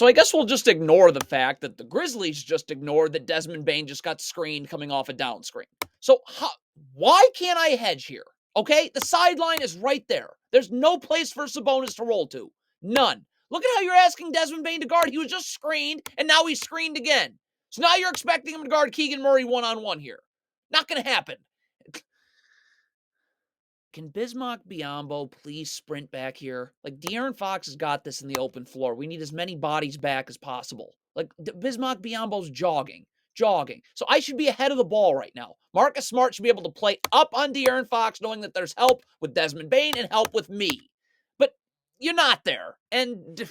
So I guess we'll just ignore the fact that the Grizzlies just ignored that Desmond Bane just got screened coming off a down screen. So why can't I hedge here? Okay, the sideline is right there. There's no place for Sabonis to roll to. None. Look at how you're asking Desmond Bane to guard. He was just screened, and now he's screened again. So now you're expecting him to guard Keegan Murray one-on-one here. Not going to happen. Can Bismack Biyombo please sprint back here? Like, De'Aaron Fox has got this in the open floor. We need as many bodies back as possible. Like, Bismack Biyombo's jogging. So I should be ahead of the ball right now. Marcus Smart should be able to play up on De'Aaron Fox, knowing that there's help with Desmond Bane and help with me. But you're not there. And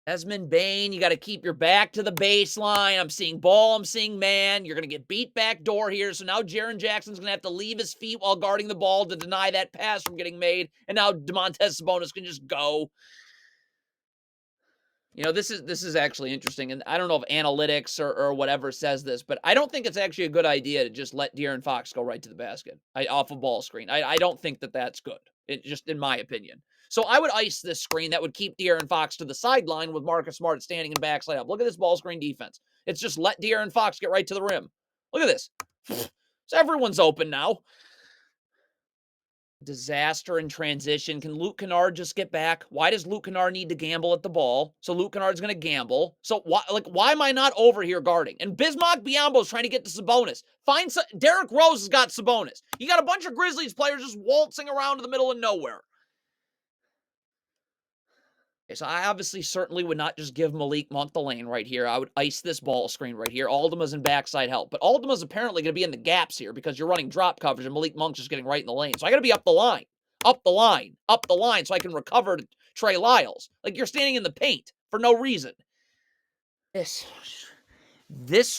Desmond Bane, you got to keep your back to the baseline. I'm seeing ball, I'm seeing man. You're going to get beat back door here. So now Jaren Jackson's going to have to leave his feet while guarding the ball to deny that pass from getting made. And now Domantas Sabonis can just go. You know, this is actually interesting. And I don't know if analytics or whatever says this, but I don't think it's actually a good idea to just let De'Aaron Fox go right to the basket off a ball screen. I don't think that that's good, just in my opinion. So I would ice this screen. That would keep De'Aaron Fox to the sideline with Marcus Smart standing in backside up. Look at this ball screen defense. It's just let De'Aaron Fox get right to the rim. Look at this. So everyone's open now. Disaster in transition. Can Luke Kennard just get back? Why does Luke Kennard need to gamble at the ball? So Luke Kennard's going to gamble. So why am I not over here guarding? And Bismack Biyombo's trying to get to Sabonis. Derrick Rose has got Sabonis. You got a bunch of Grizzlies players just waltzing around in the middle of nowhere. So I obviously certainly would not just give Malik Monk the lane right here. I would ice this ball screen right here. Aldama's in backside help. But Aldama's apparently going to be in the gaps here because you're running drop coverage and Malik Monk's just getting right in the lane. So I got to be up the line, so I can recover to Trey Lyles. Like, you're standing in the paint for no reason. This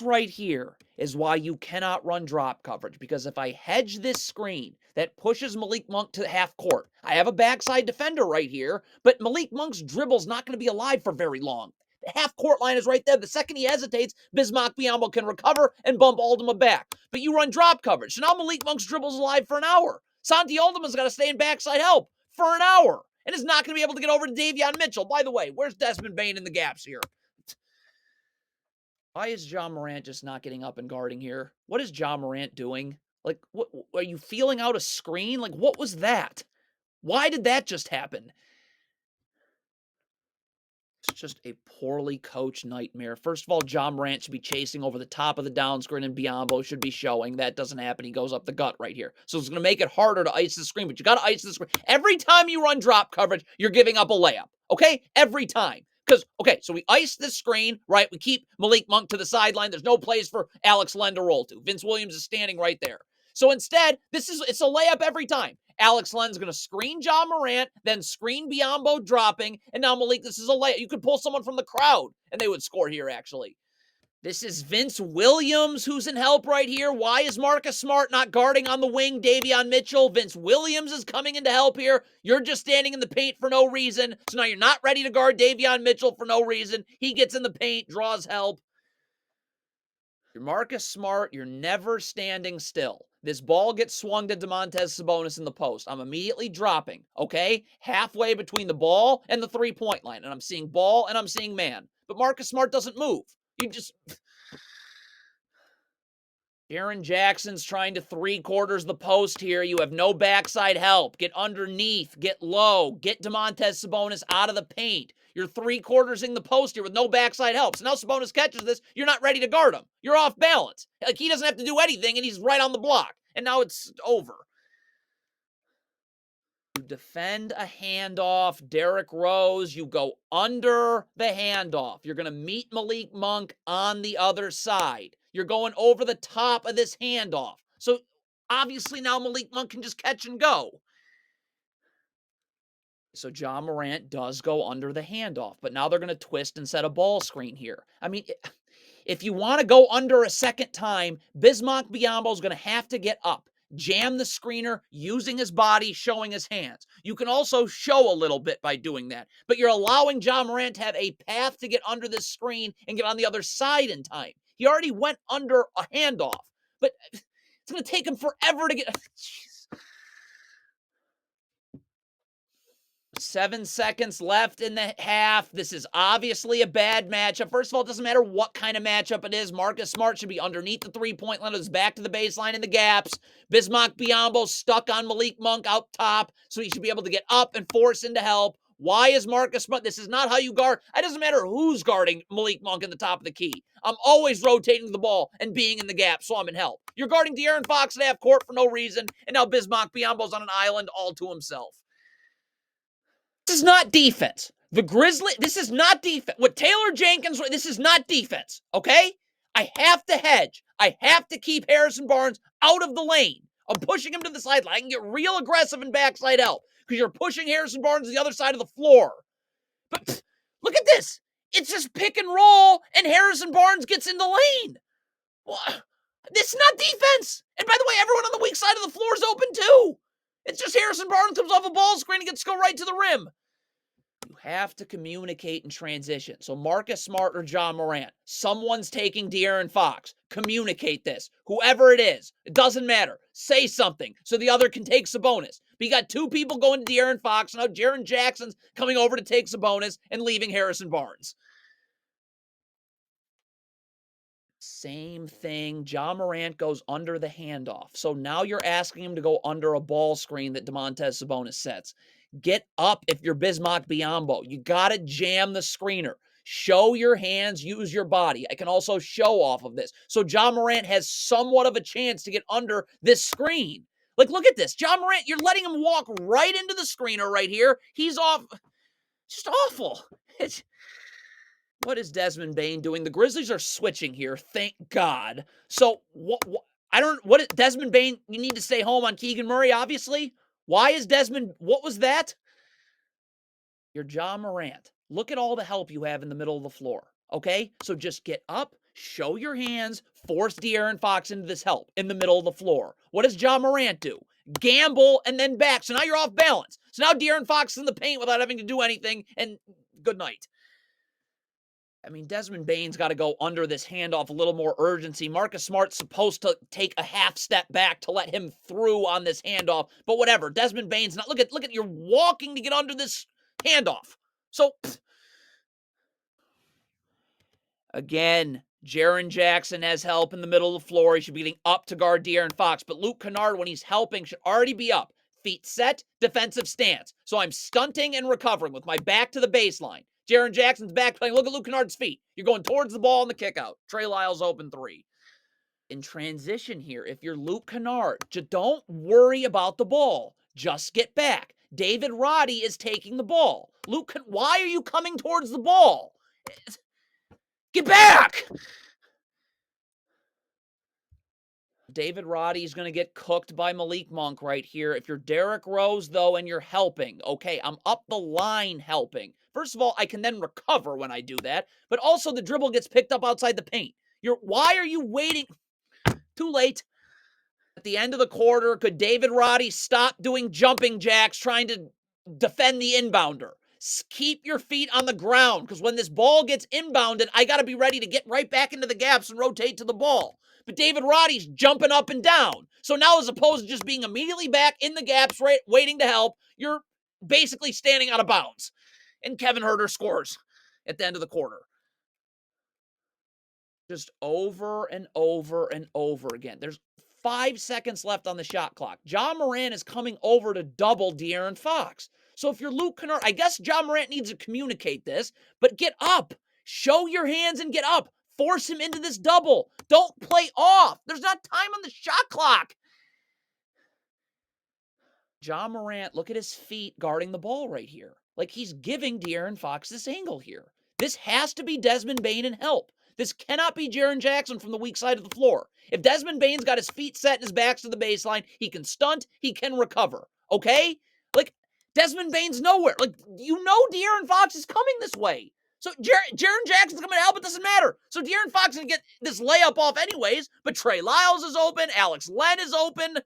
right here is why you cannot run drop coverage, because if I hedge this screen, that pushes Malik Monk to half court. I have a backside defender right here, but Malik Monk's dribble's not going to be alive for very long. The half court line is right there. The second he hesitates, Bismack Biyombo can recover and bump Aldama back. But you run drop coverage. So now Malik Monk's dribble's alive for an hour. Santi Aldama's got to stay in backside help for an hour and is not going to be able to get over to Davion Mitchell. By the way, where's Desmond Bane in the gaps here? Why is Ja Morant just not getting up and guarding here? What is Ja Morant doing? Like, what are you feeling out a screen? Like, what was that? Why did that just happen? It's just a poorly coached nightmare. First of all, Ja Morant should be chasing over the top of the down screen, and Biyombo should be showing. That doesn't happen. He goes up the gut right here. So it's going to make it harder to ice the screen, but you got to ice the screen. Every time you run drop coverage, you're giving up a layup. Okay? Every time. So we ice this screen, right? We keep Malik Monk to the sideline. There's no place for Alex Len to roll to. Vince Williams is standing right there. So instead, it's a layup every time. Alex Len's going to screen Ja Morant, then screen Biyombo dropping, and now Malik, this is a layup. You could pull someone from the crowd, and they would score here, actually. This is Vince Williams who's in help right here. Why is Marcus Smart not guarding on the wing Davion Mitchell? Vince Williams is coming into help here. You're just standing in the paint for no reason. So now you're not ready to guard Davion Mitchell for no reason. He gets in the paint, draws help. You're Marcus Smart. You're never standing still. This ball gets swung to Domantas Sabonis in the post. I'm immediately dropping, okay? Halfway between the ball and the three-point line. And I'm seeing ball and I'm seeing man. But Marcus Smart doesn't move. Jaren Jackson's trying to three-quarters the post here. You have no backside help. Get underneath. Get low. Get Domantas Sabonis out of the paint. You're three-quartersing the post here with no backside help. So now Sabonis catches this. You're not ready to guard him. You're off balance. Like, he doesn't have to do anything, and he's right on the block. And now it's over. You defend a handoff. Derrick Rose, you go under the handoff. You're going to meet Malik Monk on the other side. You're going over the top of this handoff. So obviously now Malik Monk can just catch and go. So Ja Morant does go under the handoff, but now they're going to twist and set a ball screen here. I mean, if you want to go under a second time, Bismack Biyombo is going to have to get up, jam the screener, using his body, showing his hands. You can also show a little bit by doing that, but you're allowing Ja Morant to have a path to get under this screen and get on the other side in time. He already went under a handoff, but it's going to take him forever to get... Jeez. 7 seconds left in the half. This is obviously a bad matchup. First of all, it doesn't matter what kind of matchup it is. Marcus Smart should be underneath the three-point line. It's back to the baseline in the gaps. Bismack Biyombo stuck on Malik Monk out top, so he should be able to get up and force into help. Why is Marcus Smart? This is not how you guard. It doesn't matter who's guarding Malik Monk in the top of the key. I'm always rotating the ball and being in the gap, so I'm in help. You're guarding De'Aaron Fox at half court for no reason, and now Bismack Biyombo's on an island all to himself. This is not defense. The Grizzlies, this is not defense. What Taylor Jenkins, this is not defense, okay? I have to hedge. I have to keep Harrison Barnes out of the lane. I'm pushing him to the sideline. I can get real aggressive in backside help because you're pushing Harrison Barnes to the other side of the floor. But look at this. It's just pick and roll, and Harrison Barnes gets in the lane. Well, this is not defense. And by the way, everyone on the weak side of the floor is open too. It's just Harrison Barnes comes off a ball screen and gets to go right to the rim. You have to communicate in transition. So Marcus Smart or John Morant, someone's taking De'Aaron Fox. Communicate this. Whoever it is, it doesn't matter. Say something so the other can take Sabonis. But you got two people going to De'Aaron Fox. Now Jaren Jackson's coming over to take Sabonis and leaving Harrison Barnes. Same thing. John Morant goes under the handoff. So now you're asking him to go under a ball screen that Domantas Sabonis sets. Get up if you're Bismack Biyombo. You got to jam the screener. Show your hands, use your body. I can also show off of this. So John Morant has somewhat of a chance to get under this screen. Like, look at this. John Morant, you're letting him walk right into the screener right here. He's off. Just awful. What is Desmond Bane doing? The Grizzlies are switching here, thank God. So, Desmond Bane, you need to stay home on Keegan Murray, obviously. Why is Desmond, what was that? You're John Morant. Look at all the help you have in the middle of the floor, okay? So just get up, show your hands, force De'Aaron Fox into this help in the middle of the floor. What does John Morant do? Gamble and then back. So now you're off balance. So now De'Aaron Fox is in the paint without having to do anything, and good night. I mean, Desmond Bane's got to go under this handoff a little more urgency. Marcus Smart's supposed to take a half step back to let him through on this handoff. But whatever. Desmond Bane's not. Look at you're walking to get under this handoff. So again, Jaren Jackson has help in the middle of the floor. He should be getting up to guard De'Aaron Fox. But Luke Kennard, when he's helping, should already be up. Feet set, defensive stance. So I'm stunting and recovering with my back to the baseline. Jaren Jackson's back playing. Look at Luke Kennard's feet. You're going towards the ball on the kick out. Trey Lyles open three. In transition here, if you're Luke Kennard, just don't worry about the ball. Just get back. David Roddy is taking the ball. Luke, why are you coming towards the ball? Get back! David Roddy's going to get cooked by Malik Monk right here. If you're Derrick Rose, though, and you're helping, okay, I'm up the line helping. First of all, I can then recover when I do that, but also the dribble gets picked up outside the paint. Why are you waiting? Too late. At the end of the quarter, could David Roddy stop doing jumping jacks trying to defend the inbounder? Keep your feet on the ground, because when this ball gets inbounded, I got to be ready to get right back into the gaps and rotate to the ball. But David Roddy's jumping up and down. So now, as opposed to just being immediately back in the gaps, right, waiting to help, you're basically standing out of bounds. And Kevin Huerter scores at the end of the quarter. Just over and over and over again. There's 5 seconds left on the shot clock. John Morant is coming over to double De'Aaron Fox. So if you're Luke Kennard, I guess John Morant needs to communicate this, but get up. Show your hands and get up. Force him into this double. Don't play off. There's not time on the shot clock. John Morant, look at his feet guarding the ball right here. Like, he's giving De'Aaron Fox this angle here. This has to be Desmond Bane and help. This cannot be Jaren Jackson from the weak side of the floor. If Desmond Bane's got his feet set and his back's to the baseline, he can stunt, he can recover. Okay? Like, Desmond Bane's nowhere. Like, you know De'Aaron Fox is coming this way. So Jaren Jackson's coming to help, it doesn't matter. So De'Aaron Fox is going to get this layup off anyways, but Trey Lyles is open, Alex Len is open.